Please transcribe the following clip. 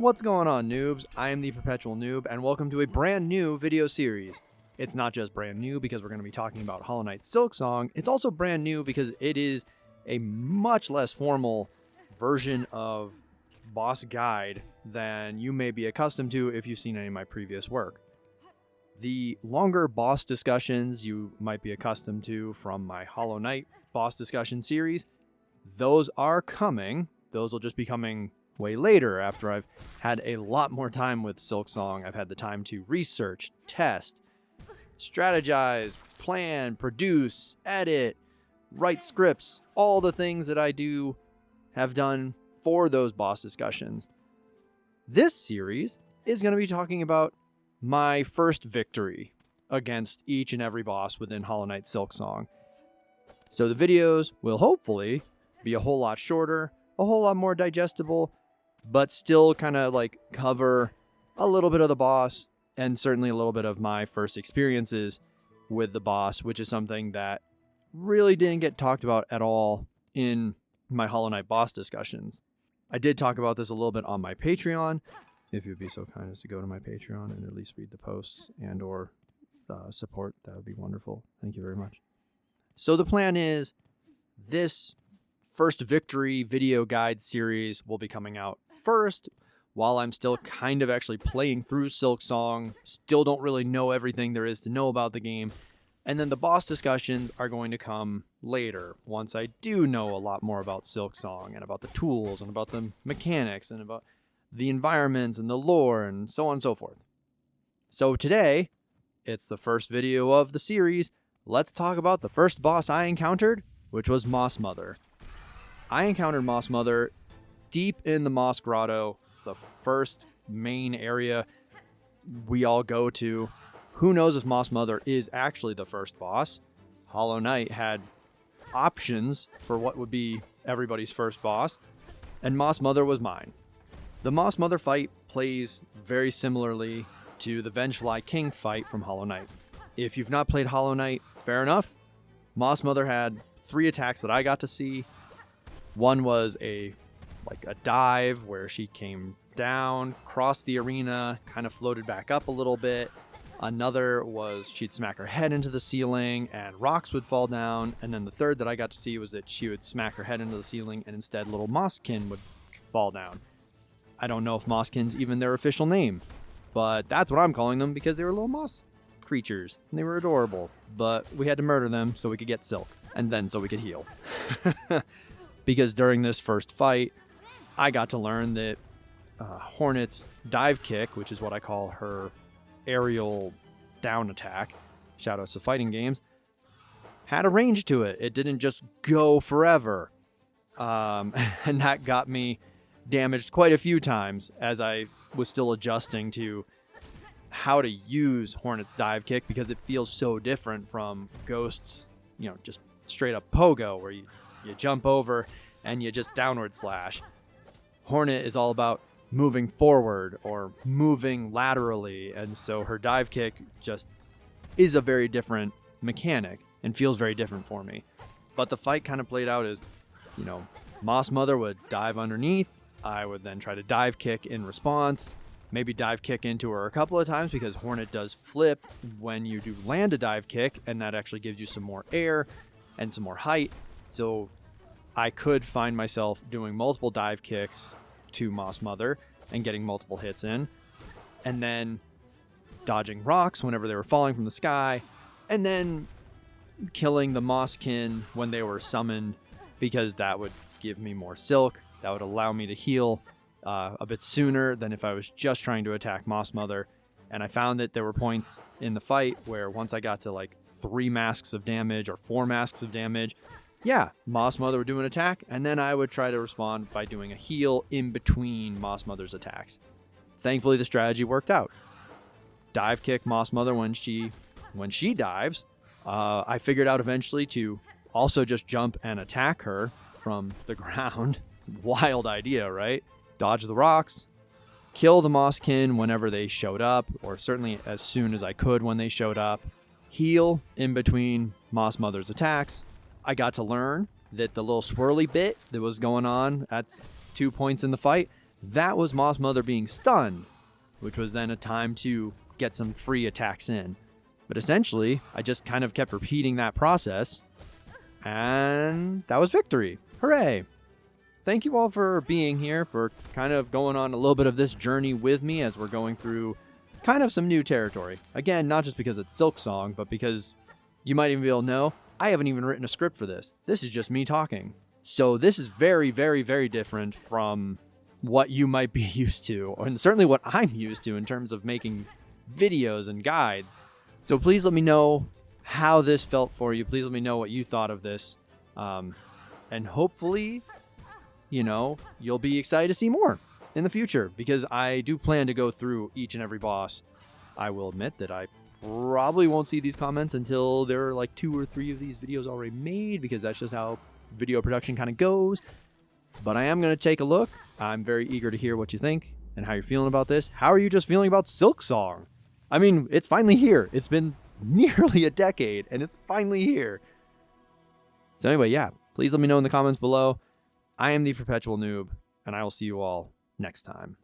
What's going on, noobs? I am the Perpetual Noob, and welcome to a brand new video series. It's not just brand new because we're going to be talking about Hollow Knight Silksong, it's also brand new because it is a much less formal version of boss guide than you may be accustomed to if you've seen any of my previous work. The longer boss discussions you might be accustomed to from my Hollow Knight boss discussion series, those are coming. Those will just be coming way later after I've had a lot more time with Silksong. I've had the time to research, test, strategize, plan, produce, edit, write scripts, all the things that I have done for those boss discussions. This series is going to be talking about my first victory against each and every boss within Hollow Knight Silksong. So the videos will hopefully be a whole lot shorter, a whole lot more digestible, but still kind of like cover a little bit of the boss and certainly a little bit of my first experiences with the boss, which is something that really didn't get talked about at all in my Hollow Knight boss discussions. I did talk about this a little bit on my Patreon. If you'd be so kind as to go to my Patreon and at least read the posts and or support, that would be wonderful. Thank you very much. So the plan is this first victory video guide series will be coming out first while I'm still kind of actually playing through Silksong, still don't really know everything there is to know about the game, and then the boss discussions are going to come later once I do know a lot more about Silksong and about the tools and about the mechanics and about the environments and the lore and so on and so forth. So today, it's the first video of the series. Let's talk about the first boss I encountered, which was Mossmother. I encountered Mossmother deep in the Moss Grotto. It's the first main area we all go to. Who knows if Mossmother is actually the first boss? Hollow Knight had options for what would be everybody's first boss, and Mossmother was mine. The Mossmother fight plays very similarly to the Vengefly King fight from Hollow Knight. If you've not played Hollow Knight, fair enough. Mossmother had 3 attacks that I got to see. One was a dive where she came down, crossed the arena, kind of floated back up a little bit. Another was she'd smack her head into the ceiling and rocks would fall down. And then the third that I got to see was that she would smack her head into the ceiling and instead little mosskin would fall down. I don't know if mosskins even their official name, but that's what I'm calling them because they were little moss creatures and they were adorable. But we had to murder them so we could get silk and then so we could heal. Because during this first fight, I got to learn that Hornet's dive kick, which is what I call her aerial down attack, shoutouts to fighting games, had a range to it. It didn't just go forever. And that got me damaged quite a few times as I was still adjusting to how to use Hornet's dive kick because it feels so different from Ghost's, just straight up pogo where you jump over and you just downward slash. Hornet is all about moving forward or moving laterally, and so her dive kick just is a very different mechanic and feels very different for me. But the fight kind of played out as, Mossmother would dive underneath, I would then try to dive kick in response, maybe dive kick into her a couple of times because Hornet does flip when you do land a dive kick, and that actually gives you some more air and some more height. So I could find myself doing multiple dive kicks to Mossmother and getting multiple hits in, and then dodging rocks whenever they were falling from the sky, and then killing the mosskin when they were summoned because that would give me more silk. That would allow me to heal a bit sooner than if I was just trying to attack Mossmother. And I found that there were points in the fight where once I got to 3 masks of damage or 4 masks of damage, Mossmother would do an attack, and then I would try to respond by doing a heal in between Mossmother's attacks. Thankfully, the strategy worked out. Dive kick Mossmother when she dives. I figured out eventually to also just jump and attack her from the ground. Wild idea, right? Dodge the rocks, kill the mosskin whenever they showed up, or certainly as soon as I could when they showed up. Heal in between Mossmother's attacks. I got to learn that the little swirly bit that was going on at 2 points in the fight, that was Mossmother being stunned, which was then a time to get some free attacks in. But essentially, I just kind of kept repeating that process, and that was victory. Hooray! Thank you all for being here, for kind of going on a little bit of this journey with me as we're going through kind of some new territory. Again, not just because it's Silksong, but because you might even be able to know, I haven't even written a script for this. This is just me talking. So this is very, very, very different from what you might be used to, and certainly what I'm used to in terms of making videos and guides. So please let me know how this felt for you. Please let me know what you thought of this. And hopefully, you'll be excited to see more in the future, because I do plan to go through each and every boss. I will admit that I probably won't see these comments until there are like 2 or 3 of these videos already made, because that's just how video production kind of goes. But I am going to take a look. I'm very eager to hear what you think and how you're feeling about this. How are you just feeling about Silksong? I mean, it's finally here. It's been nearly a decade, and it's finally here. So anyway, yeah, please let me know in the comments below. I am the Perpetual Noob, and I will see you all next time.